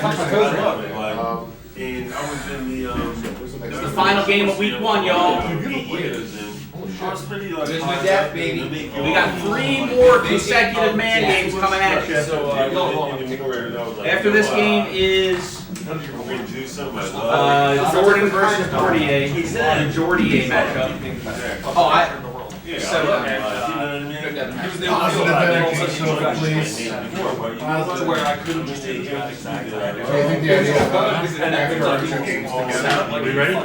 love it. Like, and I was in the It's the final game of week 1, y'all. Pretty like my dad, baby. We got 3 more consecutive man games coming at you. After this game is Jordan versus Jordier. The Jordier matchup. Oh, yeah, so, you know what I mean? he was the Positive energy, so please. to where I couldn't just take it. I think the idea of Are we ready? I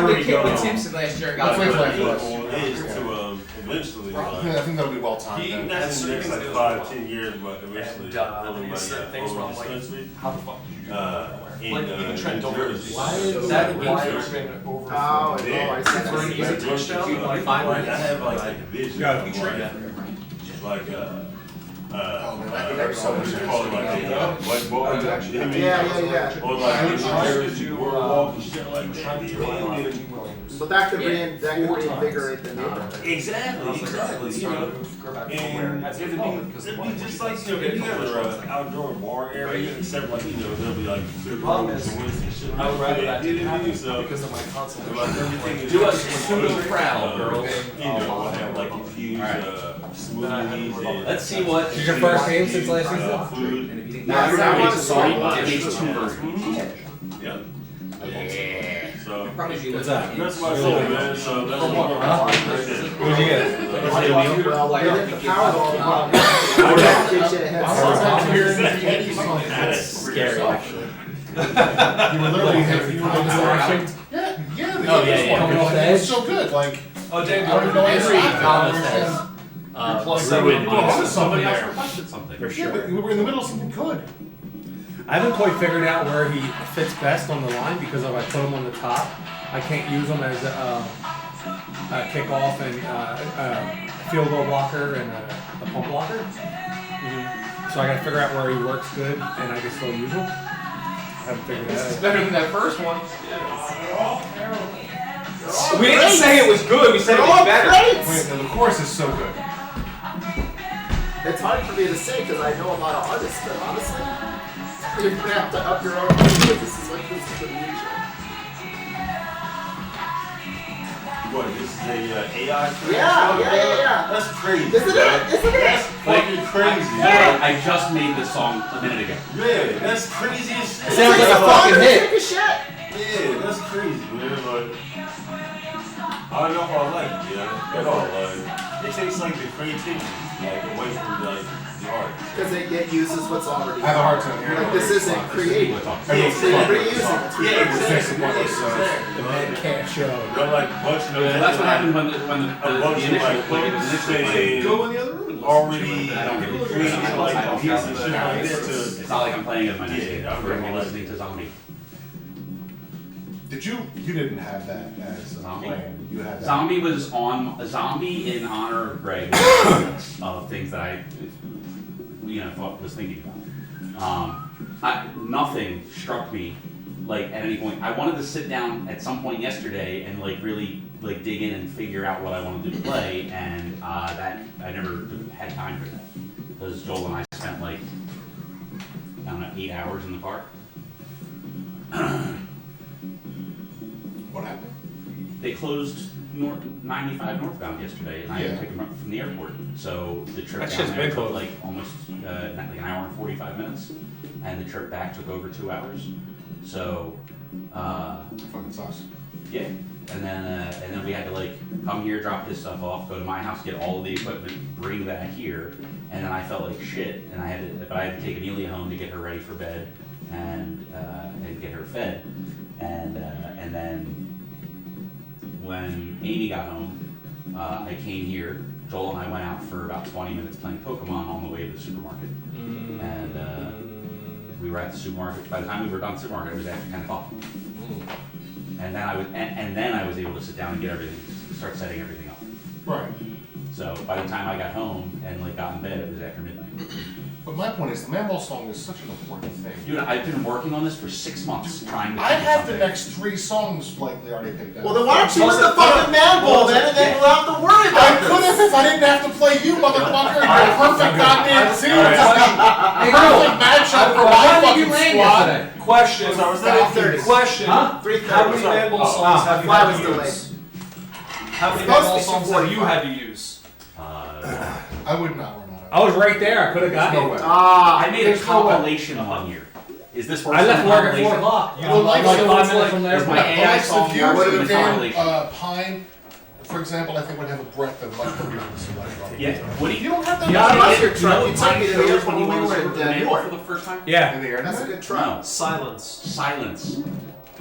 won the kid with Simpson last year. That's way flat for us. Is to eventually. I think that'll be well timed. That's the next like 5-10 years, but eventually. Certain things where I'm like, how the fuck did you Like even Trent Jersey. Why is that over? I see. That's where an easy touchdown. Like 5 Like I minutes. have like a vision. Yeah, of, you like Oh man, I think there's so much. whiteboard. Yeah. Or like boardwalk and shit like that. But that could reinvigorate the neighborhood. Exactly. You know, and it'd be just like if you have an outdoor bar area, except like there'll be like food problem is, and shit. I would rather that didn't happen So because of my console. like everything is Do us super proud, girls. we'll have like infused smoothies and Let's see what. This is your first game since last season? food. Now, I want to see it makes 2 versions. Yeah. So What's that? that's what I said, man. So that's what What'd you get? Well, they hit the Powerball. That's scary, actually. You were literally you were literally Oh, yeah. coming off the edge. So good, like. Oh, damn, I don't know Every Thomas has ruined somebody else requested something. For sure. But we were in the middle of something good. I haven't quite figured out where he fits best on the line because if I put him on the top, I can't use him as a kickoff and field goal blocker and a pump blocker. So I gotta figure out where he works good and I can still use him. I haven't figured that out. better than that first one. We didn't say it was good, we said it was better. Wait, no, the chorus is so good. It's hard for me to say because I know a lot of artists, but honestly, you're gonna have to up your own game because this is the music. What, this is a AI? Yeah. That's crazy. Isn't it? That's fucking crazy. I just made this song a minute ago. Yeah, that's crazy as shit. It sounds like a fucking hit. Take a shit. Yeah, that's crazy, man. Like, I don't know if I like it, at all. Like, it takes like the creativity, like away from like the art. Because it uses what's already. I have a hard time hearing Like this isn't creative. So Yeah, you're reusing it. Yeah, exactly. The man can't show. They're like bunch of Yeah, that's what happened when the initial like play was initially. go in the other room. Already I don't get it. created like a piece of shit like this to. It's not like I'm playing it my next game. Yeah, I'm listening to Zombie. Did you didn't have that as a Zombie? plan. You had that. Zombie was on Zombie in honor of Greg of things that I was thinking about. Nothing struck me like at any point. I wanted to sit down at some point yesterday and like really like dig in and figure out what I wanted to play, and that I never had time for that because Joel and I spent like I don't know 8 hours in the car. What happened? They closed 95 northbound yesterday, and I had to Yeah. pick them up from the airport. So the trip That down shit's there been took closed. like almost like an hour and 45 minutes, and the trip back took over 2 hours. So Fucking sucks. yeah, and then we had to like come here, drop this stuff off, go to my house, get all of the equipment, bring that here, and then I felt like shit, and I had to take Amelia home to get her ready for bed and get her fed, and then. When Amy got home, I came here. Joel and I went out for about 20 minutes playing Pokemon on the way to the supermarket. And we were at the supermarket. By the time we were done at the supermarket, it was after 10 o'clock. And then I was able to sit down and start setting everything up. Right. So by the time I got home and like got in bed, it was after midnight. But my point is, the Manball song is such an important thing. Dude, I've been working on this for 6 months trying to. I think of have the something. next 3 songs likely already picked out. Well, then why don't you put the fucking man ball then, and then we'll have to worry I about could have if I didn't have to play you, motherfucker. You're a perfect goddamn team. Hey, Perfect matchup for my Why did you fucking land squad. yesterday? Question. What's that? 3:30. Question. Huh? 3:30. How many Manball songs have you Why had was to delayed? use? How many Supposed to Manball be songs have you 2:45. had to use? I would not run out. I was right there. I could have gotten No way. it. I made a There's no way. compilation one year. Is this worse I than left a work at 4 compilation? o'clock. You Well, don't like like so it? 5 minutes from there. Is my The AI likes song of you worse would than have a compilation? been Pine, for example, I think would have a breadth of much more music selection. Yeah. What do You you? don't have that Yeah, much I like music. your truck. You took me to the Shows airport when you when we went were to in the New for York. the first time? Yeah. in the air. That's a good try. No. Silence. Silence.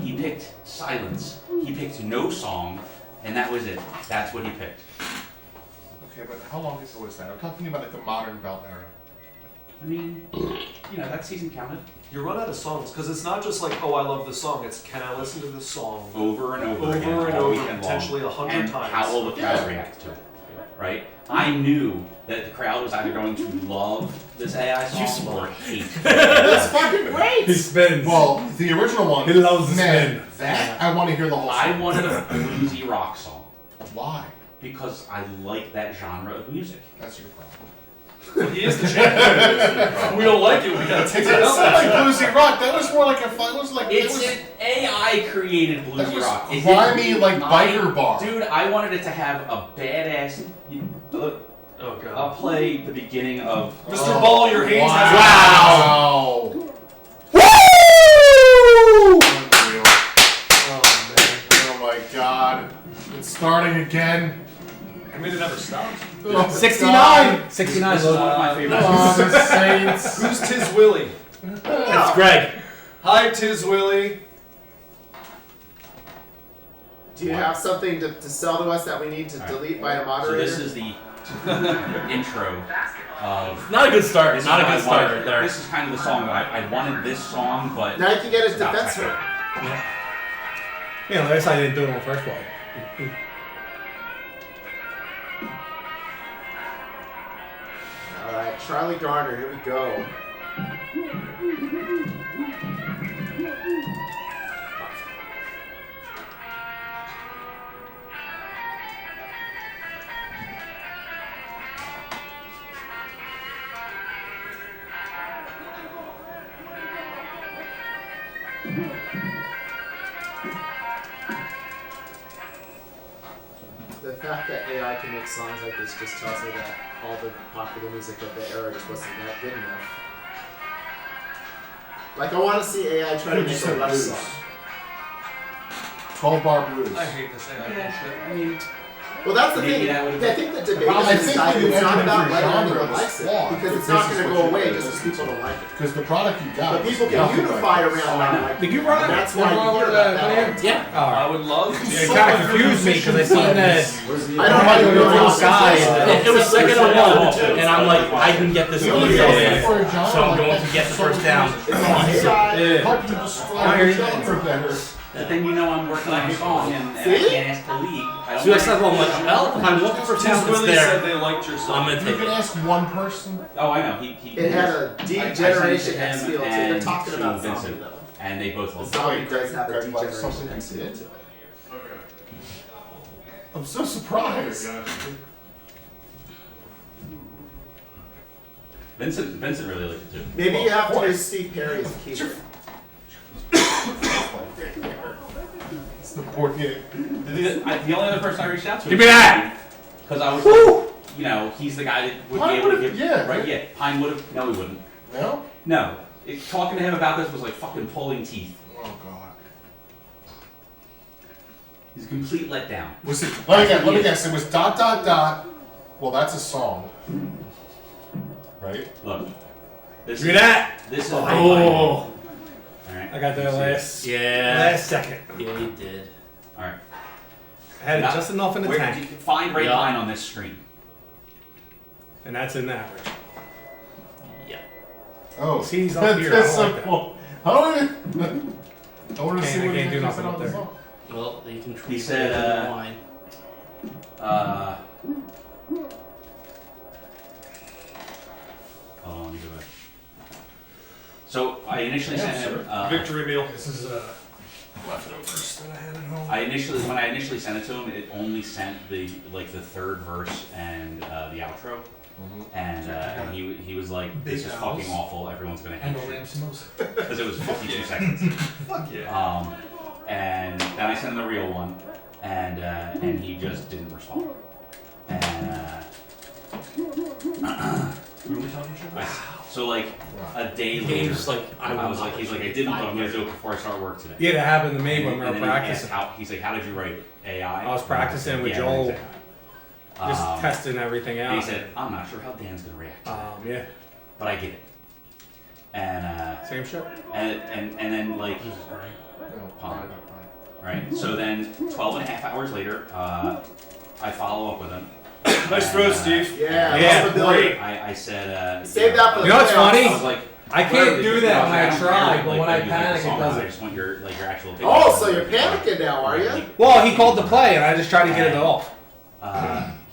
He picked silence. He picked no song, and that was it. That's what he picked. Okay, but how long ago was that? I'm talking about like the modern belt era. I mean, that season counted You run out of songs because it's not just like, oh, I love this song. It's can I listen to this song over and over, over again, and all over, weekend potentially long, 100 and times? how will the crowd react to it? Right? I knew that the crowd was either going to love this AI song or hate it. That's fucking great. He spins. Well, the original one. He loves the man, spin. that I want to hear the whole I song. wanted a bluesy rock song Why? because I like that genre of music. That's your problem. He is the champion. We don't like it. We gotta take It it didn't out. sound like bluesy rock. That was more like a fun. It was like It's it was, an AI created that bluesy was rock. It grimy didn't- like biker bar. Dude, I wanted it to have a badass. Look, Oh god. I'll play the beginning of. Mr. Ball, your hands has Wow! Woo! Unreal. Oh man. Oh my god! It's starting again. I mean, it never stops. Oh, 69. 69 This is is one of my favorite. God. Oh, the Saints. Who's Tiz Willie? That's Greg. Hi, Tiz Willie. Do you have something to sell to us that we need to delete by a So moderator? this is the intro of. Not a good start. This Not is a what good I start wanted. right there. This is kind of the song that I wanted this song, but Now you can get his it's about defense Tecmo. rate. Yeah, last I didn't do it on first play. Alright, Charlie Garner, here we go. The fact that AI can make songs like this just tells me that all the popular music of the era just wasn't that good enough. Like, I want to see AI try to Dude, make just a said Rush blues. song. 12-bar blues. I hate this AI bullshit. I mean, Well, that's the Maybe thing. that would've I think the debate Well, I is think that that you it's not entered about into whether genre everyone was likes it, flawed, because if it's not this is going to what go you away did, just this because is people don't like it. Because the product you got. But people was can nothing unify like this. around not liking Did you it. run it? That's why you Run hear over about the that. Vanilla? Yeah. I would love to. It kind of confused me because I seen that. I don't know Go to the how side. It was second and one, and I'm like, I can get this The easily, only thing for a genre so I'm like going that to get is the first down. AI. Help you describe the genre better. but then I'm working on a song and I See? can't ask the league. I don't So like next time I'm like, well, if I'm looking for Tiz talent that's Willie said there, they liked your I'm song. gonna You take can it. ask one person. Oh, I know. He It had a I deep sent it to generation him X feel to it. They're and talking to about Vincent, zombie though. and they both The loved it. zombie does have a Greg deep likes generation something X he feel did? to it. I'm so surprised. Vincent really liked it too. Maybe you have to use Steve Perry as a keyboard. It's the board game. The only other person I reached out to. Give me that! Because I was like, he's the guy that would Pine be able to would've- give. yeah. Right, yeah. Pine would have. No, he wouldn't. No? No. Talking to him about this was like fucking pulling teeth. Oh god. He's a complete letdown. Was it? Let me guess. It was ... Well, that's a song, right? Look. This Give me that! This is Oh. All right. I got there last Yeah. second. Yeah, you did. All right. I had it just enough in the Where, tank. find right Yeah. line on this screen. And that's in the average. Yeah. Oh, See, he's up that's here. I don't so like that. cool. I want to I see what can't do he nothing said on up the there. song. Well, you can tweak He said, the line. Hold on, let me go back. So I initially sent him. Victory meal. This is leftovers that I had at home. When I initially sent it to him, it only sent the third verse and the outro, and he was like, "This is fucking awful. Everyone's gonna hate it," because it was 52 seconds. Fuck yeah. And then I sent him the real one, and he just didn't respond. And so like a day later, Game's like, I was like, he's like, I didn't, but I'm gonna do it before I start work today. Yeah, that happened to me when we were And then he practicing. asked he's like, how did you write AI? I was practicing with Yeah, Joel, exactly. just testing everything And he out. said, I'm not sure how Dan's gonna react to it, Yeah, but I get it. And same shit. and then like, Pond. Right? So then 12 and a half hours later, I follow up with him. Nice throw, Steve. Yeah, great. I said, Save that for the You know what's playoffs. funny? I was like, I can't do that when I try, but when I you like panic, the it song, doesn't. I just want your actual opinion. Oh, so you're panicking now, are you? Well, he called to play, and I just tried to get it off.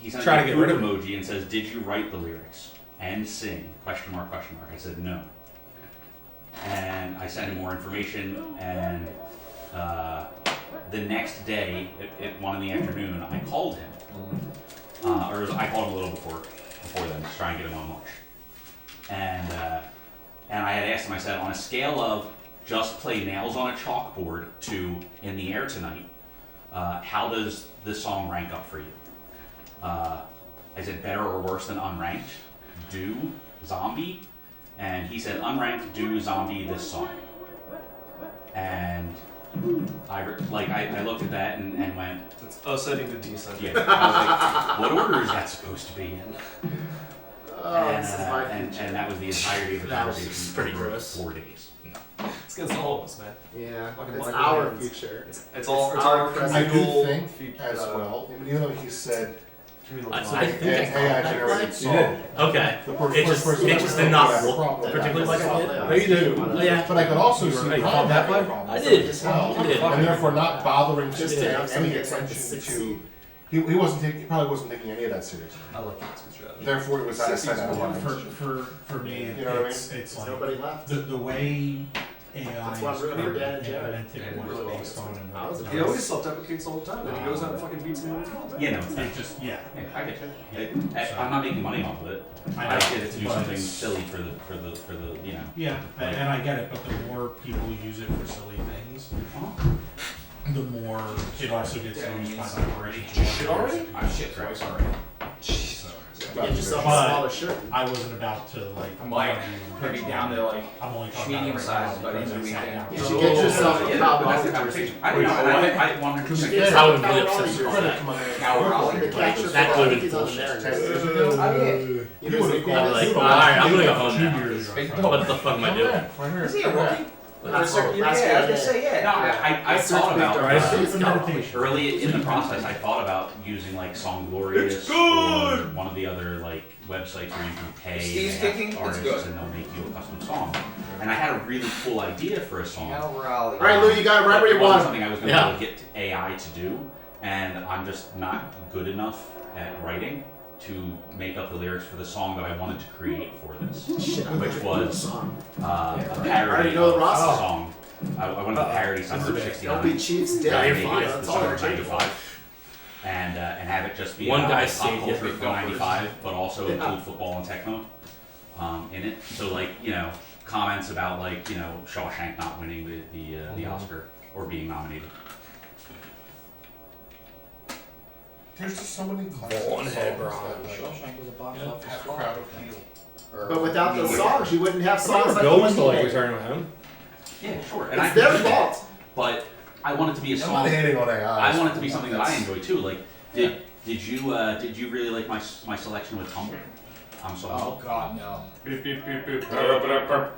He sent Try me to a get rid poop of emoji and says, "Did you write the lyrics and sing?" Question mark, question mark. I said no. And I sent him more information, and the next day at 1 in the afternoon, I called him, I called him a little before then, just trying to get him on lunch. And I had asked him, I said, on a scale of just play nails on a chalkboard to In the Air Tonight, how does this song rank up for you? Is it better or worse than Unranked, Do, Zombie? And he said, Unranked, Do, Zombie, this song. And I looked at that and went, It's ascending to descending. yeah. I was like, what order is that supposed to be in? Oh, this is my and future. that was the entirety of the That was conversation pretty for gross. 4 days. It's against all of us, man. Yeah, Fucking it's Michael our Haynes. future. It's our our I do communal think fe- as well, even though he said communal I- so design. I think I AI called generated that. song. Okay. The It just person it that just wrote did not that look problem. particularly like I did. No, you did. Oh, yeah. But I could also see Right, Brian called that having a play? problem I with did. it as well, I did. and therefore not bothering to Just take to have something any that's like the attention sixth to. seed. He wasn't taking. He probably wasn't taking any of that seriously. I like that strategy. Therefore, it was out of sight, out of mind. For me, You know what I mean? it's There's like nobody left. the way AI That's why I'm is rooting for Dan and Jared. implemented and what Really it's based on and I was what a He always self-deprecates all the time, and he goes out and fucking beats him. You know, it just yeah, I get you. I'm not making money off of it. I I know. did it to do But something it's- silly for the you know. yeah, and I get it, but the more people use it for silly things, the more it also gets used by the corporations. Shit already? I shit twice already. Get yourself a But- smaller shirt. I wasn't about to like. I'm like pretty down to like I'm only talking medium about it size right by the now end of the because I sat weekend. down. You should get yourself a Yeah, Cowboys that's the jersey. conversation. I didn't know. I 100% Get How would yourself a Lips Cowboys have jersey. Credit to my man. The catcher That for would the have been Yankees on the bullshit. 10 Mariners. years ago. You know, would've so you called have it. this- Like, alright, I'm gonna go home now. Junior. What the fuck am I doing? Right here. Is he a rookie? Last Yeah, year, I was gonna say No, yeah. I thought about It's a meditation. early in the process. I thought about using like Song Glorious It's or good! one of the other like websites where you can pay Steve's and kicking, have it's artists good. and they'll make you a custom song. And I had a really cool idea for a song. Cal Raleigh. All right, Lou, you got it right where It you wasn't want it. something I was going to Yeah. be able to get AI to do, and I'm just not good enough at writing to make up the lyrics for the song that I wanted to create for this, which was a parody already know the of roster. a song. I wanted to parody Summer of '69. Don't be Chiefs that I dead. made fine. the That's all summer they're of changing. '95, and have it just be One about guy like, pop saved you culture from for '95, but also Yeah. include football and techno in it. So like comments about like Shawshank not winning the Oscar or being nominated. There's just so many classic One head, songs bro. that, like, Shawshank was a box office have flop. crowd appeal. But without those songs, you wouldn't have songs like the Bill one used to you like made. returning with him. Yeah, sure. And I It's could their do that, fault. but I want it to be a I'm song. not hating on AI. I want it to be something that I That's- enjoy too. Like, did you really like my selection with Tumble? I'm sorry. Oh god, no.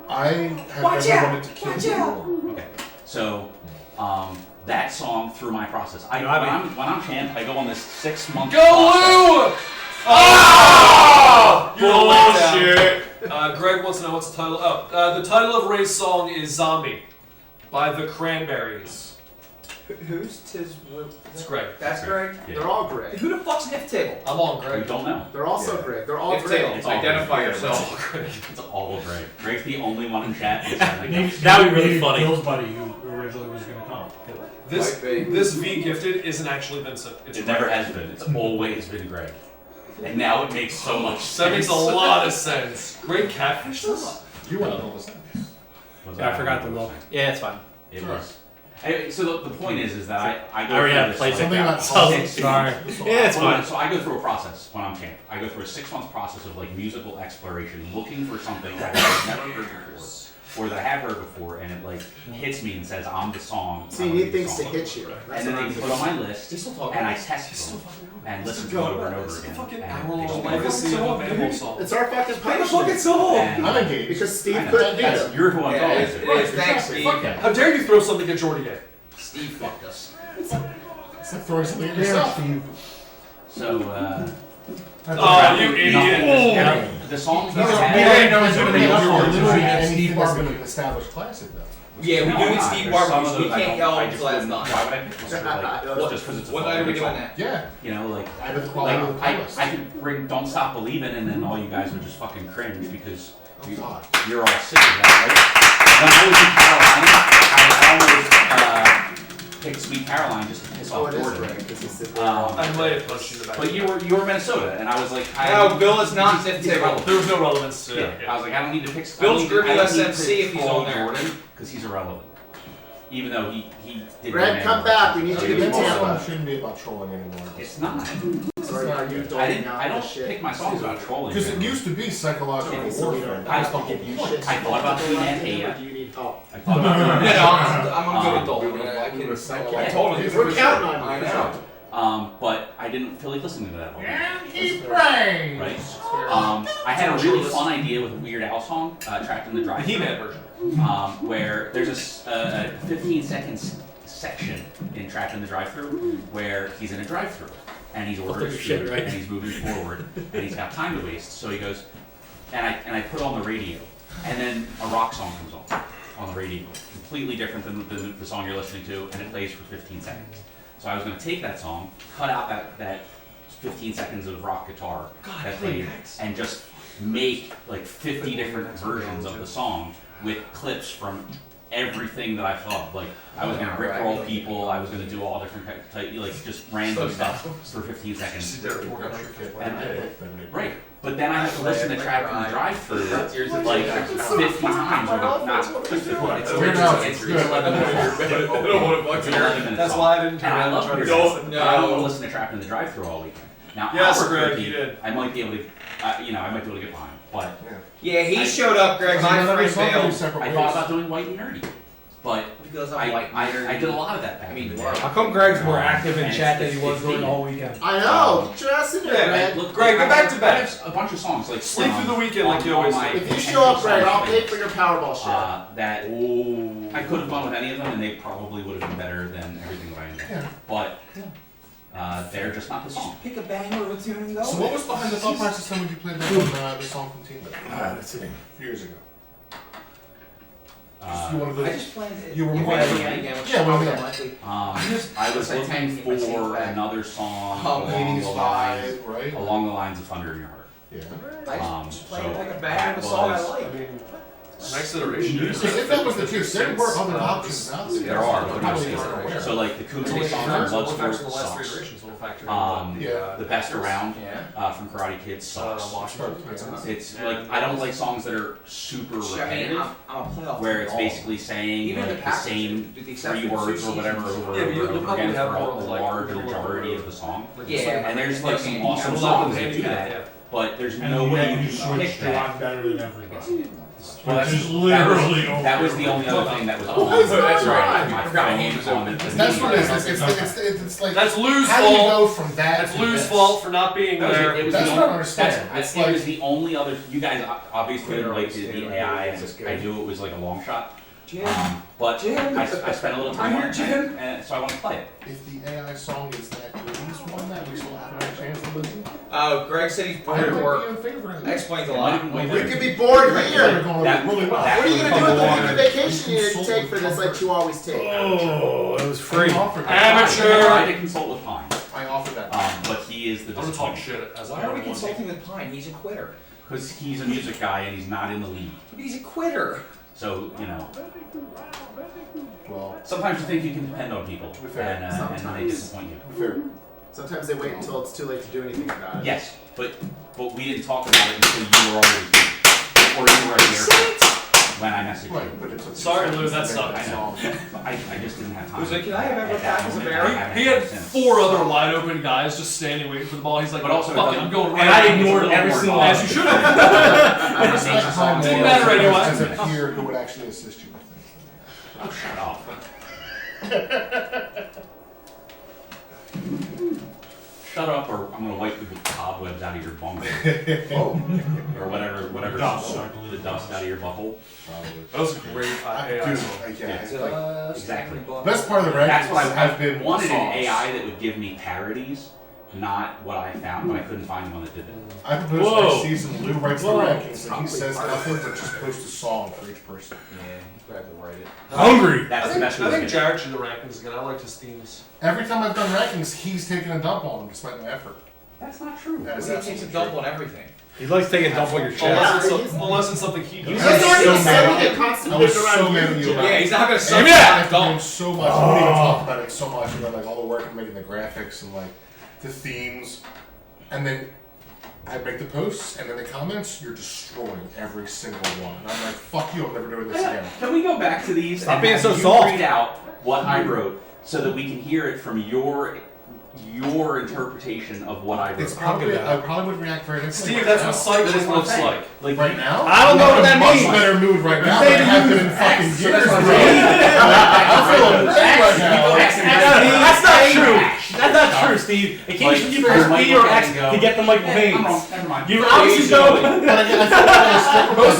I have Watch never out! wanted to kill Watch people. out! Okay. So, that song through my process. No, I mean- When I'm champ, I go on this 6-month. Go Lou! Oh! Bullshit! Greg wants to know what's the title. Oh, the title of Ray's song is "Zombie" by the Cranberries. Who's Tiz? It's Greg. That's Greg. Yeah. They're all Greg. Who the fuck's Nifftable? I'm on We Greg. don't know. They're also Greg. They're all Greg. Nifftable. It's all Identify Greg. yourself. It's all Greg. Greg's the only one in chat. Who's like, Maybe- That would be really maybe funny. Bill's buddy who originally was gonna come. This Might be. this V gifted isn't actually Vincent. It's it never has been. It's always been Greg. And now it makes so much sense. That makes a lot of sense. Great catfish this. You want to know this? Yeah, I forgot to look. Yeah, it's fine. It was. Anyway, so the point is that I go I already through have this, plays like, Something about Sorry. Yeah, it's fine. So I go through a process when I'm camp. I go through a 6-month process of like musical exploration, looking for something that I've never heard before, or that I have heard before, and it like hits me and says, "I'm the song." So you need things to hit you. That's And then what they I'm put on saying. my list, and I test them and listen to them over and over again. Fucking and hour-long they- legacy of a Manhole song. It's our fucking Play the punishment. fucking song. and- I'm engaged. Because Steve I know. couldn't beat That's- him. You're who I'm Yeah, talking it is. to. It is. Thanks, Exactly. Steve. Fuck that. How dare you throw something at Jordy gay? Steve fucked us. It's like throwing something at yourself. So, Oh, you idiot. the songs No, that no, I we had- already know it's You're gonna be gonna up be for literally Steve anything that's Barber. been an established classic though. Yeah, we No, do I'm it not. Steve There's Barber. some of We those I can't don't- yell I until just that's wouldn't- done. Why would I pick this? Like, just because it's a What fucking night are we good doing song. that? Yeah. You know, like, Add to the quality of the playlist. I could bring Don't Stop Believin', and then all you guys would just fucking cringe because Oh, God. you're all sick of that, right? When I was in Carolina, I always picked Sweet Caroline just to piss Oh, off it is Jordan. Greg. Because he's the I might have punched you in the back. But you were Minnesota, and I was like, No, Bill is not he's Nifftable. irrelevant. There was no relevance to Yeah, it. I was like, I don't need to pick. Bill's I don't Groovy need to SMC if he's troll on there. Jordan because he's irrelevant. Even though he did. Greg, come back. We need you to This be whole Tampa. song shouldn't be about trolling anymore. It's not. Sorry, are you I doling didn't. out I don't the shit? pick my songs about trolling. Because it used to be psychological Okay, so we warfare. don't I have to give you shit. I thought about doing that, Or yeah. do you need help? I thought about doing No, that. I'm a good adult. I can. I told him. We're counting on I you. know. But I didn't feel like listening to that one. And he prays. Right? I had a really fun idea with a Weird Al song, Trapped in the The Drive. He-Man version. Where there's a 15-second section in Trapped in the Drive-Thru where he's in a drive-thru and he's ordering your shit, food right? and he's moving forward and he's got time to waste. So he goes, and I put on the radio, and then a rock song comes on the radio, completely different than the song you're listening to, and it plays for 15 seconds. So I was going to take that song, cut out that 15 seconds of rock guitar that played, and just make like 50 different versions of the song with clips from everything that I thought. Like I was gonna rickroll people, I was gonna do all different type, like just random stuff for 15 seconds. Right, but then I have to listen to Trapped in the Drive-Thru like 50 times. Or not 50, it's Weird Al, it's good. 11 minutes. I don't want to fuck It's 11 minutes That's long. why I didn't turn And I around love and try Weird to Al, listen. but I don't want to listen to Trapped in the Drive-Thru all weekend. Now, Yes, Albuquerque, Greg, you did. I might be able to, I might be able to get behind, but Yeah, he showed up, Greg. My friend bailed. I thought about doing White and Nerdy, but Because I, I'm white. I did a lot of that back I mean, in the you day. are. How come Greg's more active in And chat than it's he was during 15. the whole weekend? I know. Get your ass in there, Yeah, Greg. Look, Greg, get back to bed. I have a bunch of songs like Sleep through the weekend like you on always my do. If you show up, Greg, I'll pay playlist, for your Powerball share. that I could have gone with any of them, and they probably would have been better than everything that I ended. Yeah. But they're just not the song. Pick a banger of a tune and go. So what was behind the thought process then when you played that on the song from Teen That's it. years ago? Uh, You wanted I to, just played it. You were You're more- playing it again, which Yeah, well, probably yeah. unlikely. I was Like looking 10 minutes for back. another song Oh, along the lines, 85, right? along the lines of Thunder in Your Heart. Yeah. I just played so like a that banger of a song I was- like. I mean, next iteration. Because if that was the case, there were other options out there. There are, That but probably there's- aren't aware. So like the Kumite song from Bloodsport sucks. Yeah. The Best Around Yeah. from Karate Kid sucks. Yeah. It's like I don't like songs that are super I mean, repetitive, I'm a playoff where team it's all. basically saying Even like the the Packers, same with the exception 3 of words two or whatever seasons. over Yeah, but and you'll over probably again have for more a of, like, large middle of majority the- of the song. Yeah. And there's like some Yeah. awesome Yeah. songs that do Yeah. that, but there's And no then way you you switched can pick to that. I'm better than everybody. Well, Which is literally that was the only other thing that was Oh, on that's my right. phone on it. That's what it is. It's like, That's Lou's how do you fault. go from that That's to Lou's this? fault for not being there. It was That's the what I only- understand. that's- It's it was like- the only other. You guys obviously Clear like understanding the AI. is I good. knew it was like a long shot, But I spent a little time on it, Jim. and so I want to play it. If the AI song is that Grease one that we still haven't had a chance to listen to, Greg said he's I bored might at be work. in favor of That it. explains a It lot. might even wait We there. could be bored They're here. going That- really well. that- What are you gonna do with the Consult week of vacation you consult take with for this, like you always take? Oh, it was free. I offered I that. tried to consult with Pine, I offered that. but he is the I'm gonna talk disappointment. shit as Why are we consulting with Pine? He's a quitter. Because he's a music guy and he's not in the league. But he's a quitter. So, you know, Well, sometimes you think you can depend on people, be fair, and then they sometimes- disappoint you. fair. Sometimes they wait until it's too late to do anything about it. Yes, but we didn't talk about it until you were already here, or you were at the airport when I messaged you. Right, but it took Sorry, Lou, that I sucks. know. I just didn't have time. Was it, can I have ever At that back as a moment, bear? I haven't He had since. 4 other wide open guys just standing waiting for the ball. He's like, But also, fuck it it, I'm doesn't- going right And I at it. ignored It's a little every more single involved. As you should have. I just It's make like the song Didn't more matter like- anyway. As a peer who would actually assist you with things. Oh, shut up. Shut up, or I'm gonna wipe the cobwebs out of your bunker, or whatever Dust. the dust out of your butthole. That was a great AI Dude, song. yeah, it's like, Exactly. best part of the rankings That's what I have been wanted an songs. AI that would give me parodies, not what I found, but I couldn't find one that did that. I proposed Whoa. next season Lou writes Whoa. the rankings and he says nothing but just post a song for each person. Yeah, he grabbed to write it. Hungry. That's the best way I to think get it. Jared should do the rankings again. I liked his themes. Every time I've done rankings, he's taken a dump on them despite my effort. That's not true. That is He takes a absolutely dump true. on everything. He likes taking a dump on your chest. Unless it's something he You does. guys aren't so even mad. sending it I constantly was around so mad at you about Yeah, it. he's not gonna And suck I that have to dump. blame so much. I wouldn't even talk about it so much about like all the work and making the graphics and like the themes, and then I make the posts and then the comments. You're destroying every single one. And I'm like, fuck you. I'm never doing this again. Can we go back to these? Stop and being have so you soft. Read out what I wrote so that we can hear it from your interpretation of what I wrote. It's probably I probably would react very differently. Steve, right that's now. what cycling looks like. Like Right now? I don't know what that I'm in a much means. better mood right now say than I to have use been in fucking X, so years, that's what I'm bro. saying. I'm feeling great right now. That's not true. That's not true, Steve. Occasionally you press B or X to get the Michael I'm Haynes. wrong. Never mind. You obviously don't. But again, I feel like I was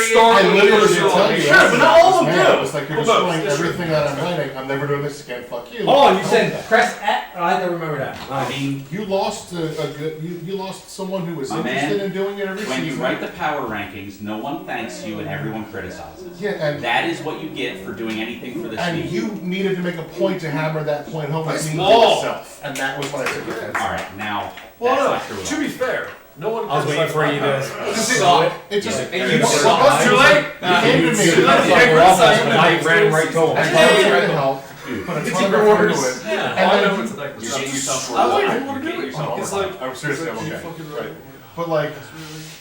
still I literally did tell you. Sure, but not all of them Man, do. It was like you're Well, no, destroying it's true. everything that I'm writing. I'm never doing this again. Fuck you. Hold on, you said press X. I don't remember that. I mean, You lost you lost someone who was My interested man, in doing it every when you season. write the power rankings, no one thanks you and everyone criticizes. Yeah, and That is what you get for doing anything for the and team. you needed to make a point to hammer that point home with me Whoa. yourself, and that was what I took offense. All right, now Well, that's not true. to be fair, no one. I was waiting for you to. Suck. It just And you it's suck. Too late. You came to me. Too late. I was You like, can't well, criticize him. I ran right to him. I tried to help, put a ton of effort into it, Yeah. and I then know you- it's like You're getting yourself I like worked it. up. You're getting yourself It's worked like up. I'm seriously, I'm you okay. fucking Right. right. But like,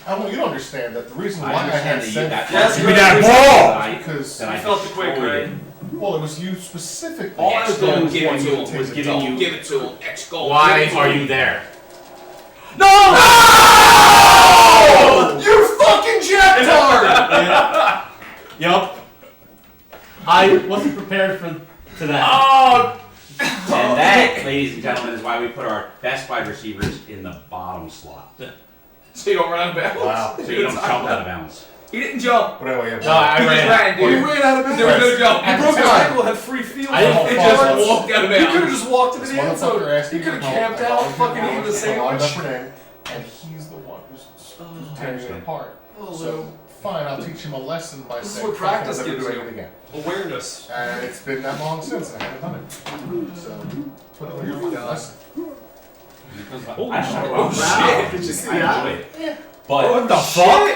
I want you to understand that the reason why I understand had that you said that Yes, you we got ball because that I You felt the quake, destroyed right? it. well, it was you specifically. All I was doing was Give it wanting to you him. was giving you. Give it to him. X goal. Why are you there? You fucking jacktard! Yup. I wasn't prepared to that. Oh, And that, ladies and gentlemen, is why we put our best wide receivers in the bottom slot. So you don't run out of bounds. Wow. So you don't jump out of bounds. He didn't jump. But anyway, No, I He just ran. ran, Well, he dude. ran out of There was bounds. no jump. He At broke the his time. ankle, had free field. I didn't He think just that was- Walked out of He could have bounds. just walked into this the end zone. motherfucker asked He me could for have help. camped I out, followed fucking him eaten the out, I lined sandwich. up for him, and he's the one who's tearing it apart. Oh, So fine, I'll teach him a lesson by This is saying, what "Fuck, practice I'm never gives doing you. it again." Awareness. And it's been that long since, and I haven't done it. So, put it on your lesson. Oh, I don't know. Wow, shit. did you see I that? enjoyed it. But What the fuck?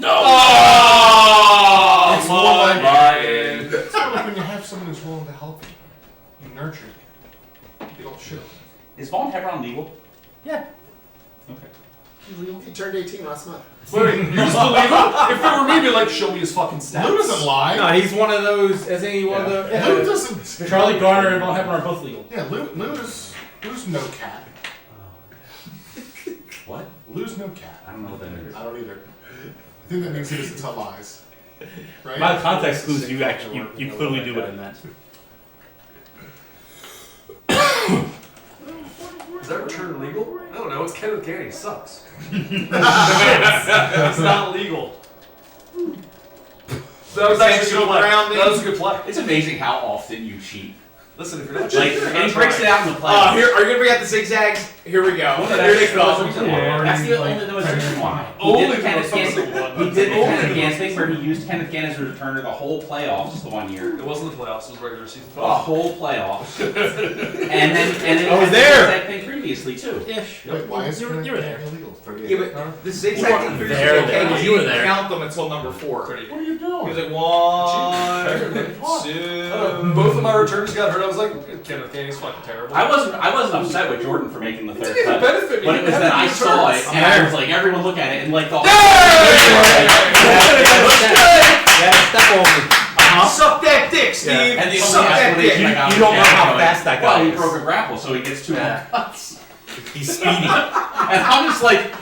Oh, It's more like- Ryan. It's kind of like when you have someone who's willing to help you, you nurture you. You don't shit on is Von Hebron legal? Yeah. Okay. He turned 18 last month. Wait, you just believe him? If it were me, be like, show me his fucking them. stats. Lou doesn't lie. No, he's one of those. Isn't he one of the? Lou doesn't. Charlie Garner and Von Hebron are both legal. Yeah, Lou's no cat. What? Lou's no cat. I don't know what that is. I don't either. I think that means he doesn't tell lies. Right? By context clues, you actually you clearly do what I meant. Is that return legal? I don't know. It's Kenneth Canny. He sucks. It's not legal. That was actually a Intentional good play. grounding. That was a good play. It's amazing how often you cheat. Listen, if you're not Like, cheating, and he breaks it out in the play. Oh, here, are you gonna bring out the zigzags? Here we go. Well, Here they that's come. the reason why. That's the only the most recent one. He Only did the Kenneth most Gann. recent one. He did the Only Kenneth the Gann most thing where he used Kenneth Gann as a returner the whole playoffs the one year. It wasn't the playoffs. It was regular season. The whole playoffs. and then I was had there. the exact thing previously too. Ish. Wait, why is You were it there. illegal? 38. Yeah, but the You zigzag weren't thing previously there, was okay though. because You you were didn't there. count them until number 4. What are you He doing? was like 1, 2. Both of my returners got hurt. I was like, Kenneth Gann is fucking terrible. I wasn't upset with Jordan for making the third didn't cut. benefit me. But it was He that had I the saw returns. it and I was like, everyone look at it and like the whole Yeah, step on me. Suck that dick, Steve. And the Suck only that explanation dick. I got You don't was know how going, fast that well, guy he is. broke a grapple, so he gets 2 more Yeah. cuts. He's speedy. And I'm just like,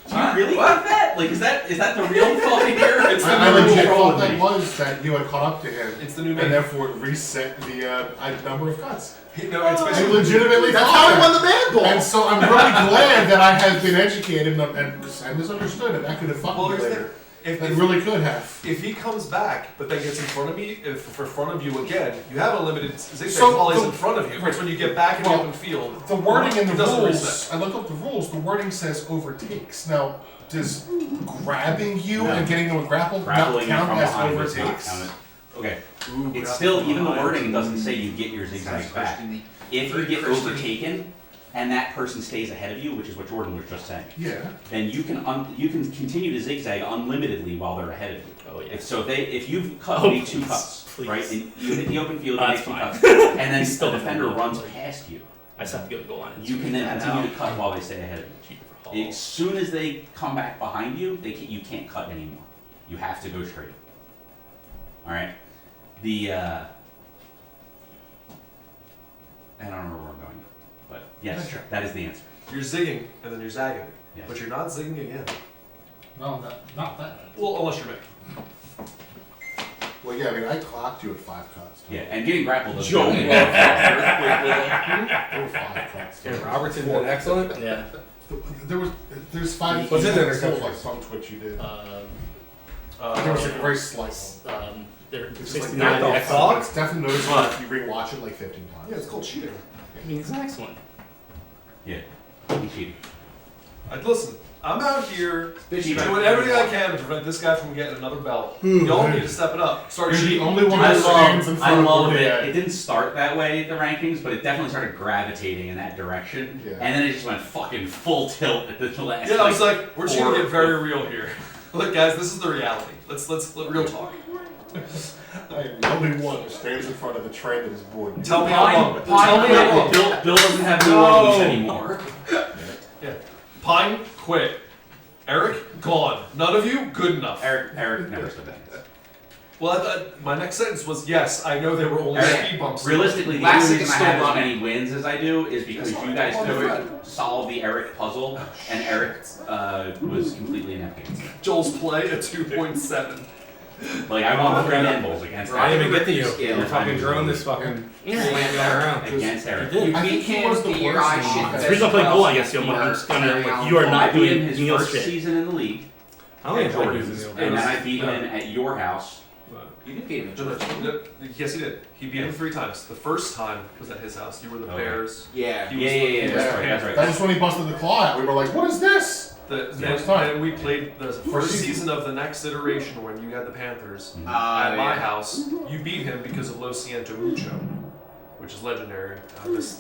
do you really like that? Like, is that the real thought here? It's the I real legit troll thought in that me. was that you had caught up to him. It's the new and name. therefore it reset the number of cuts. No, it's I basically legitimately That's thought how I that. won the man ball. And so I'm really glad that I have been educated and misunderstood, and that could have fucked Well, me here's the later. if, It if, really could have. if he comes back, but then gets in front of me, if for front of you again, you have a limited zigzag So while he's the- in front of you. It's when you get back in the Well, open field. The wording in the it doesn't rules, reset. I looked up the rules, the wording says overtakes. Now, does grabbing you No. and getting into a grapple not Grappling count from as behind was not overtakes? counted. Okay. Ooh, It's grab still, from even the behind. wording doesn't say you get your zigzags back. If you get overtaken and that person stays ahead of you, which is what Jordan was just saying, Yeah. then you can continue to zigzag unlimitedly while they're ahead of you. Oh yeah. If you've cut Oh, me 2 please, cuts, please. right, and you hit the open field, you That's make 2 fine. cuts, and then He's still the defender defending. runs past you, I just have to go to the goal line. you can then continue to cut while they stay ahead of you. Oh. As soon as they come back behind you, you can't cut anymore. You have to go straight. All right. I don't remember where I'm going, but yes, Sure. that is the answer. You're zigging and then you're zagging, Yes. but you're not zigging again. No, not that. Well, unless you're Mick. Well, yeah, I mean, I clocked you at 5 cuts. Yeah, and getting grappled doesn't Joe do Love. There were 5 cuts. And Robertson did excellent. Yeah. There's 5. What's his Still, interception? like some Twitch you did. Uh, There was like a very slight one. They're It's just like 69. not Excellent. the It's definitely noticeable if you rewatch it like 15 times. yeah, it's called cheating. I mean, it's excellent. Yeah, he cheated. Listen, I'm out here Bitchy doing everything I can to prevent this guy from getting another belt. Y'all need to step it up. Start You're the cheating. only one I that stands in love front of it. Bordeaux. It didn't start that way, the rankings, but it definitely started gravitating in that direction. Yeah. And then it just went fucking full tilt at the last. Yeah, I was like, we're just gonna 4 get very real here. Look, guys, this is the reality. Let's let real talk. I am the only one who stands in front of the train that is bored. Tell me I'm wrong. Pine Tell me I'm wrong. Bill doesn't have New No. Orleans anymore. Yeah. Pine quit. Eric gone. None of you good enough. Eric never said that. Well, my next sentence was yes. I know they were only Eric, speed bumps. realistically, the Classic only reason I still have as running. many wins as I do is because you guys couldn't solve the Eric puzzle, and Eric was completely inept against it. Joel's play a 2.7. Like, I won 3 man bowls against I didn't Eric. even get to you. You're fucking drone this fucking slam me around. Against Eric. You did. I beat think he him, was the get your worst eyes in shit offense. The reason I play Well, goal, I guess, I'm just gonna, like, you are I not beat him doing his Neil first shit. season in the league I don't at even like Jordan's, using the and then old I beat him at your house. You did beat him. Yes, he did. He beat him 3 times. The first time was at his house. You were the Okay. Bears. Yeah. He was Yeah, the- yeah, he was that's the right, that's Panthers. That was when he busted the claw out. We were like, what is this? Then time. we played the first season. season of the next iteration when you had the Panthers Mhm. at my yeah. house. You beat him because of Lo Siento Mucho, which is legendary.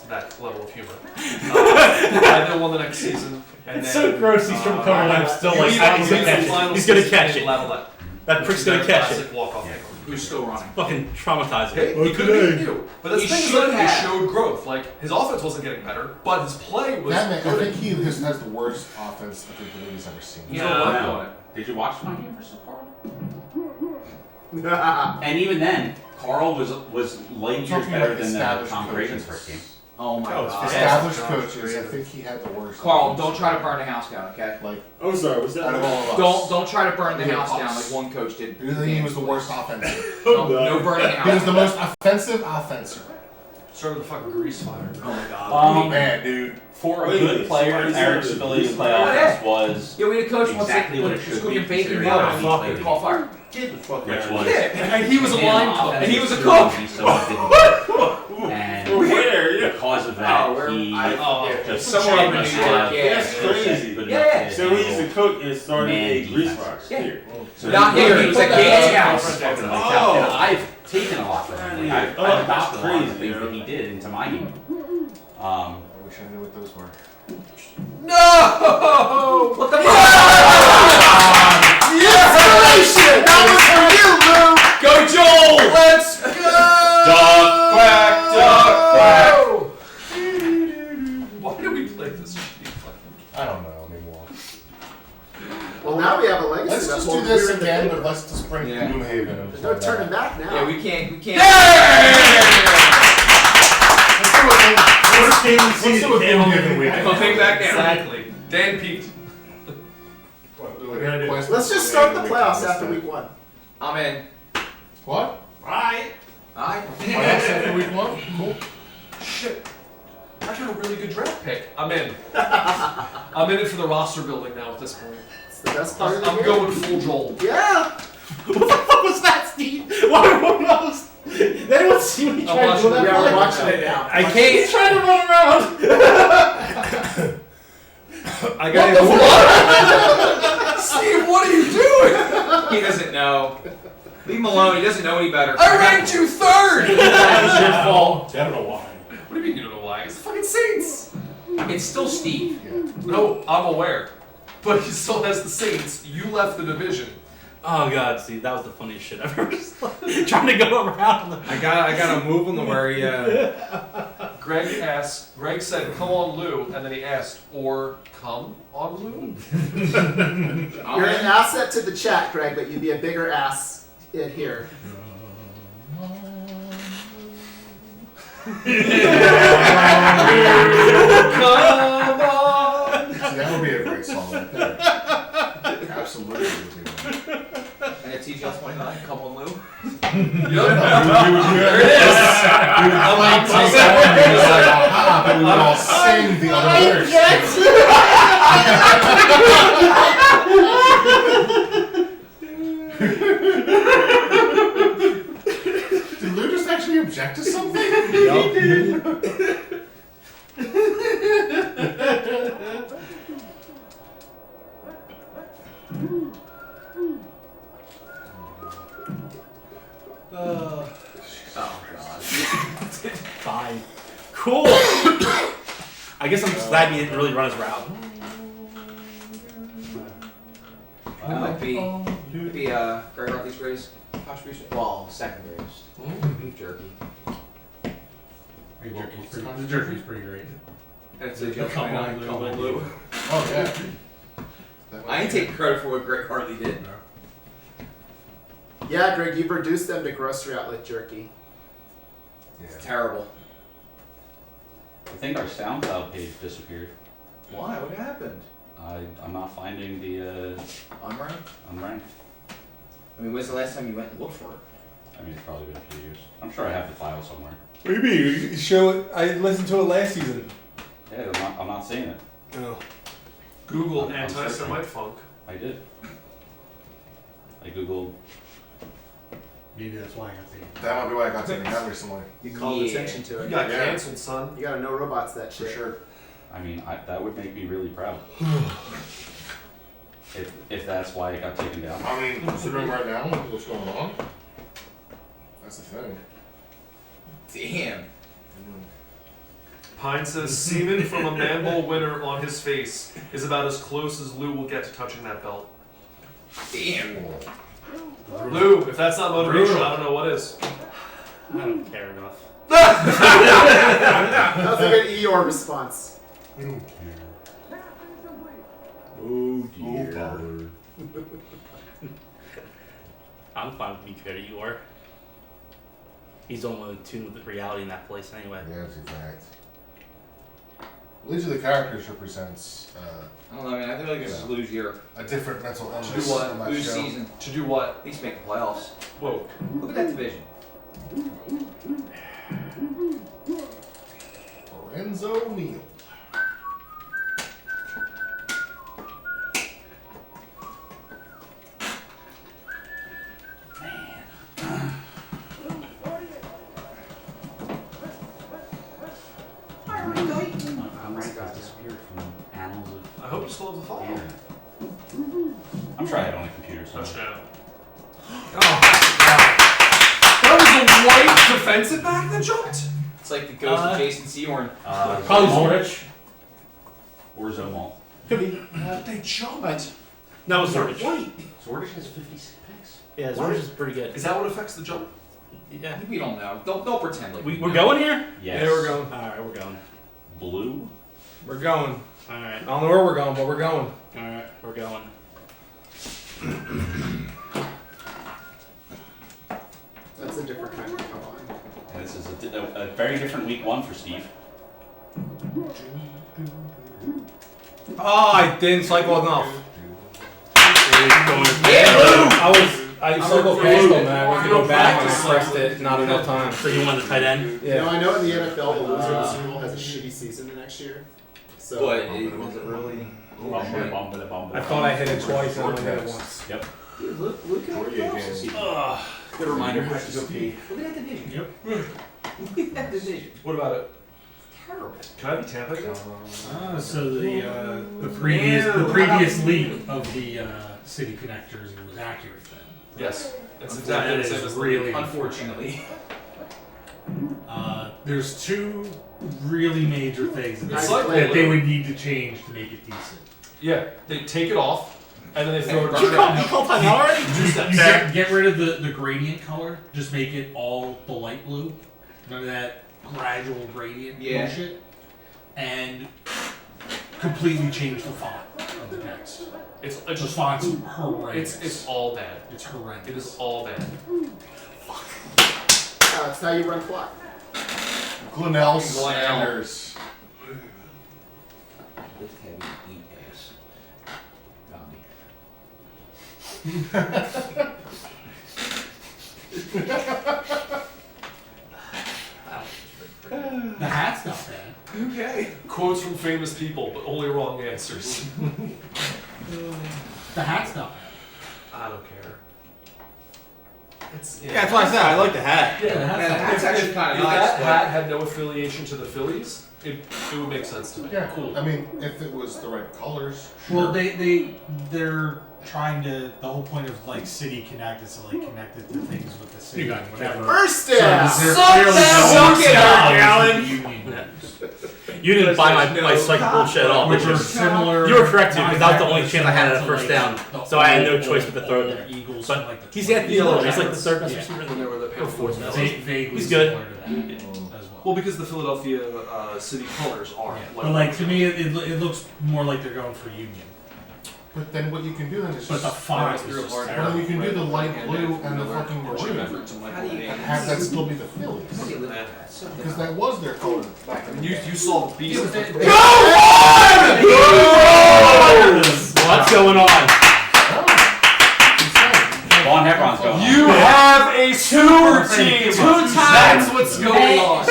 That level of humor. I then won the next season. And It's then, so gross. He's from Cover Life still you like, beat I him don't in catch the it. final He's gonna season catch in it. Lavalette, That which prick's is gonna their catch classic it. walk-off Yeah. game. Who's still running? Fucking traumatizing. He could have beaten you. But that's He the thing is should that he have. showed growth. Like, his offense wasn't getting better, but his play was That man, I good. think he has the worst offense I think the league's ever seen. He's No, not working no. on it. Did you watch my game versus Carl? And even then, Carl was light I'm years talking better about than established Tom Braden's coaches. first game. Oh my god. Established Josh coaches, I Brady. think he had the worst. Carl, offense. don't try to burn the house down, okay? Like, Oh, sorry. Was that? out of all of us. Don't try to burn the Yeah, house down us. like one coach did. I think he was the worst offensive. No burning the He was house. the most offensive offenser. Started the fucking grease fire. Oh my god. Man, dude. For a Wait, good player, somebody Eric's said ability to play Oh, yeah. offense was Yeah, we had a coach once exactly what it was should cooking be, bacon in the considering oven. how he He played. called fire. Get the fuck Which out of was here. And he was a line cook. And he was a offensive cook. ability, so it didn't- And Where? Yeah. because of that, Oh, where he just somewhere up in changed New York, his yeah. That's crazy. good Yeah. enough to So he used to handle cook and started man a grease defense. fire. Yeah. Here. So Not he- here, he was at Gates' house. Fucking Oh. lights out. And I've taken a lot from him. Like, Oh, I've that's adopted a lot of the crazy, things yeah. that he did into my game. I wish I knew what those were. No! What the fuck? Inspiration! That was for you, Lou! Go Joel! Let's go! Duck, quack, duck, quack. Why do we play this shit? I don't know anymore. Well, now we have a legacy. Let's that's just what do we this were in the again, paper. but let's just bring Yeah. Gloomhaven and There's play no turning that. back now. Yeah, we can't. Let's do it. Worst game we've Let's seen do a in Gloomhaven week. Come take back down. Exactly. Dan peaked. Let's just start the playoffs after week 1. I'm in. What? Right. Aye. Playoffs after week 1? Cool. Shit. I got a really good draft pick. I'm in. I'm in it for the roster building now at this point. It's the best part of the I'm game. going full Joel. Yeah! What the fuck was that, Steve? Why won't knows? Did anyone see what he I'm tried to do watching that Yeah, we're play? watching it now. I can't. He's trying to run around. I got it. Steve, what are you doing? He doesn't know. Leave him alone. He doesn't know any better. I ranked you third! That was your fault. I don't know why. What do you mean you don't know why? It's the fucking Saints! It's still Steve. No, I'm aware. But he still has the Saints. You left the division. Oh god, Steve, that was the funniest shit I've ever saw. Trying to go around. I got a move on the where he, Greg said, come on Lou, and then he asked, or come on Lou? You're an asset to the chat, Greg, but you'd be a bigger ass in here. Come on! See, that would be a great song right there. Absolutely would be one. And it's TGL 29. Come on, Lou. Yup. There it is! We would play take that one and be like, aha, but we would all sing the other lyrics. Did Lou just actually object to something? Oh, God. Fine. Cool. I guess I'm just glad he didn't really run his route. That might be Greg Rothy's greatest contribution. Well, second greatest. Beef jerky. The jerky's pretty great. And it's TGL Come on, 29. Lou. Come on, Lou. Oh, yeah. I ain't taking credit for what Greg Hartley did. Yeah, Greg, you've reduced them to grocery outlet jerky. It's terrible. I think our SoundCloud page disappeared. Why? What happened? I'm not finding the Unranked? unranked. I mean, when's the last time you went and looked for it? I mean, it's probably been a few years. I'm sure I have the file somewhere. What do you mean? You show it. I listened to it last season. Yeah, I'm not seeing it. Oh. Google I'm anti-Semite funk. I did. I googled. Maybe that's why I got taken. That might be why I got taken down recently. You called Yeah. attention to You it. got Yeah. canceled, son. You gotta know robots that For shit. sure. I mean, that would make me really proud. if that's why it got taken down. I mean, considering right now what's going on, that's the thing. Damn. Pine says semen from a Man Bowl winner on his face is about as close as Lou will get to touching that belt. Damn. Lou, if that's not motivation, I don't know what is. I don't care enough. That was a good Eeyore response. Oh dear. I'm fine with being fair to you, or he's the only one in tune with the reality in that place anyway. Yeah, that's a fact. Well, each of the characters represents I don't know, man. I feel like this is Lou's year. a different mental To illness do on what? that Lou's show. season. To do what? At least make the playoffs. Whoa. Look at that division. James O'Neill. Disappeared from annals of. I hope you still have the file. Yeah. I'm sure I have it on a computer somewhere. Touchdown. That was a white defensive back that jumped? It's like the ghost of Jason Sehorn. Probably Zorich. Or Zomalt. Could be. They jumped. No, it's Zorich. White. Zordish has 56 picks. Yeah, Zorich is pretty good. Is that what affects the jump? Yeah. We don't know. Don't pretend like We're going here? Yes. Yeah, we're going. Alright, we're going. Blue. We're going. Alright. I don't know where we're going, but we're going. Alright, we're going. That's a different kind of come on. And this is a very different week 1 for Steve. Oh, I didn't cycle enough. I cycled past them, man. I went to go back and I pressed it. Not enough time. So you want the tight end? You know, I know in the NFL, the loser of the Super Bowl has a shitty season the next year. So, But was it really? I thought I hit it twice and I only hit it once. Yep. Dude, look at Four year games. Good reminder. I have to go pee. Look at that division. Yep. Look at that division. What about it? Terrible. Can I be Tampa again? So the previous leak of the city connectors was accurate then. Yes. That's exactly the same as the really Unfortunately. There's two really major things It's like that they would need to change to make it decent. Yeah, they take it off, and then they throw it You back. call time already? You get rid of the gradient color, just make it all the light blue. None of that gradual gradient bullshit. And completely change the font of the text. It's The just font's horrendous. It's all bad. It's horrendous. It is all bad. that's how you run clock. Glenell Sanders. Lift heavy, eat ass. The hat's not bad. Okay. Quotes from famous people, but only wrong answers. The hat's not bad. I don't care. It's, Yeah, that's what I said. I like the hat. Yeah, the hat's not bad. That's actually kind If of nice. that hat had no affiliation to the Phillies, it would make sense to me. Yeah, cool. I mean, if it was the right colors. Well, they're trying to. The whole point of like City Connect is to like connect it to things with the city. You got it. whatever. First So down! they're Suck clearly that going suck it down out, to the union, You didn't buy my psychic bullshit at all, which did are you? similar. You were correct, too, because that was the only chance I had at a first down, so I had no choice but to throw it there. Eagles, But like he's at the other. He's like the third best Yeah. receiver in When the they were the fourth best. vaguely He's good. similar to that as well. Well, because the Philadelphia city colors are. Yeah. But like to me, it looks more like they're going for Union. But then what you can do then is But just. the font is just Well, terrible. you can do the light blue and the fucking maroon. How do you And have that still be the How do Phillies. you live with that? So Because that was their color back in the You day. saw the beast. What's going on? Vaughn Hebron's going. You have a super team. Two times. That's what's going on.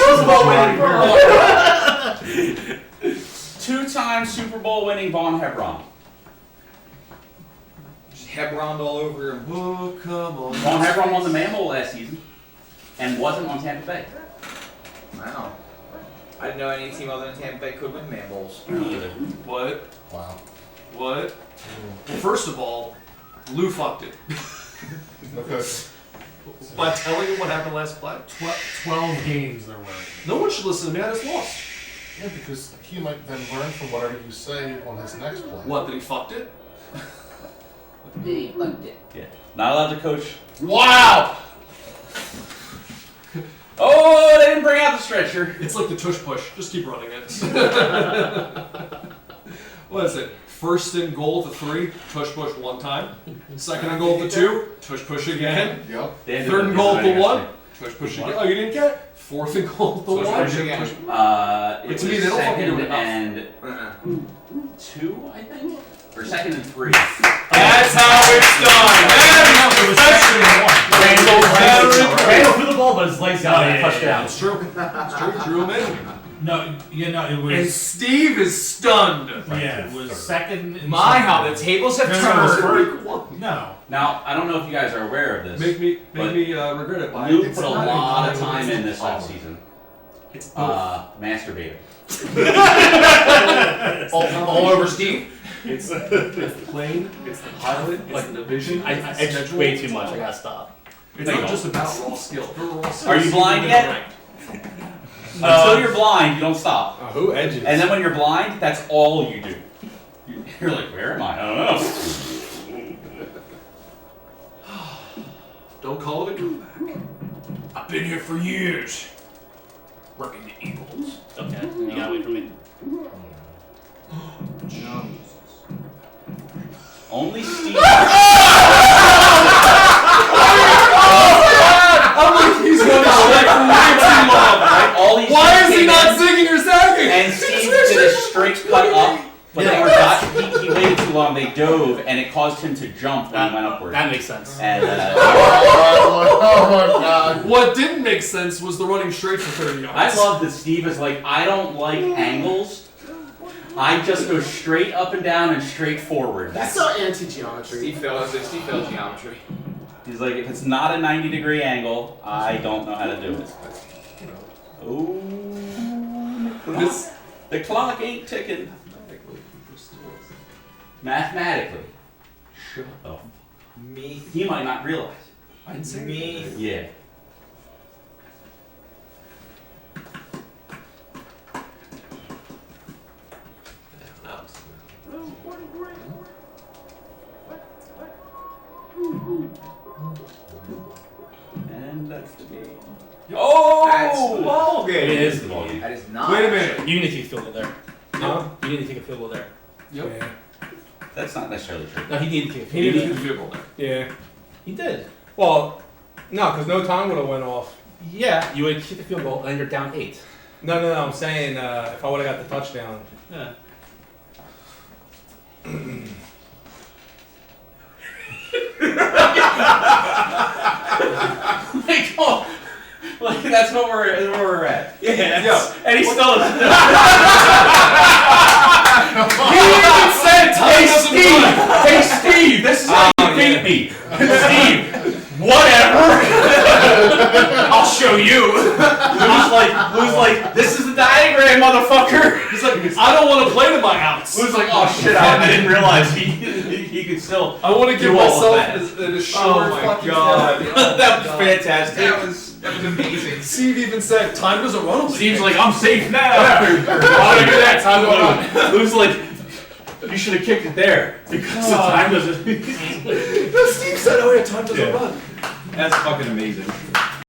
Two-time Super Bowl winning Vaughn Hebron. Just Hebron all over him. Oh, come on. Vaughn Hebron won the Man Bowl last season and wasn't on Tampa Bay. Wow. I didn't know any team other than Tampa Bay could win Man Bowls. What? Wow. What? Well, first of all, Lou fucked it. Okay. By telling him what happened last play. 12 games there were. No one should listen to me. I just lost. Yeah, because he might then learn from whatever you say on his next play. What, that he fucked it? They fucked it. Yeah. Not allowed to coach. Wow! Oh, they didn't bring out the stretcher. It's like the tush push. Just keep running it. What is it? First and goal to 3, tush push 1 time. Second and goal to 2, tush push again. Yep. Third and goal to 1, tush push again. Oh, you didn't get it? Fourth and goal to Tush 1. push again. Tush- It But was to me, they don't fucking do second it enough. and 2, I think, or second and 3. That's how it's done. Randall threw the ball, but his legs got a touchdown. It's true. It's true. Drew him in. No, it And was. Steve is stunned. Yeah, it was second. And My, second. how the tables have No, turned. No. Now, I don't know if you guys are aware of this. Make me But regret it. By Luke it's put a not lot of entirely time in his this fault. offseason. It's both. Masturbating. All over Steve. It's the plane, it's the pilot, it's the division. I it's edged schedule. way too much. I gotta stop. It's not just about raw skill. Are you blind yet? Until you're blind, you don't stop. Who edges? And then when you're blind, that's all you do. You're like, where am I? I don't know. Don't call it a comeback. I've been here for years. Working the Eagles. Okay, you gotta wait for me. Only Steve. I'm like, he's going to strike for way too long. Right? All these Why things is he came not in, zigging or zagging? And Steve did a straight cut up, but they forgot. He waited too long. They dove, and it caused him to jump when he went upward. That makes sense. And Oh my god. What didn't make sense was the running straight for 30 yards. I love that Steve is like, I don't like angles. I just go straight up and down and straight forward. That's That's so anti-geometry. Steve failed geometry. He's like, if it's not a 90-degree angle, I don't know how to do it. Ooh, the clock ain't ticking. Mathematically. Shut up. Me. He might not realize. Me. Yeah. And that's the game. Oh! That's ball game. It is the ball game. That is not. Wait a minute. You need to take a field goal there. Huh? You need to take a field goal there. Yep. That's not necessarily true. No, he needed to take a He field needed goal. to field goal there. Yeah. He did. Well, no, because no time would have went off. Yeah, you would kick the field goal and then you're down 8. No. I'm saying if I would have got the touchdown. Yeah. Like, oh, like that's where we're at. Yeah. And he still doesn't. He even said time doesn't run. Hey Steve, this is how you beat me. Steve, whatever. I'll show you. Who's like, this is the diagram, motherfucker. He's like, I don't want to play to my outs. Who's like, oh shit, I didn't realize he could still. I want to give do all of myself that. a short fucking therapy. That was fantastic. That was amazing. Steve even said, time doesn't run away. Steve's like, I'm safe now. Why would I do that? Time to run. Who's like, you should have kicked it there because the time doesn't. No, Steve said, oh yeah, time doesn't run. That's fucking amazing.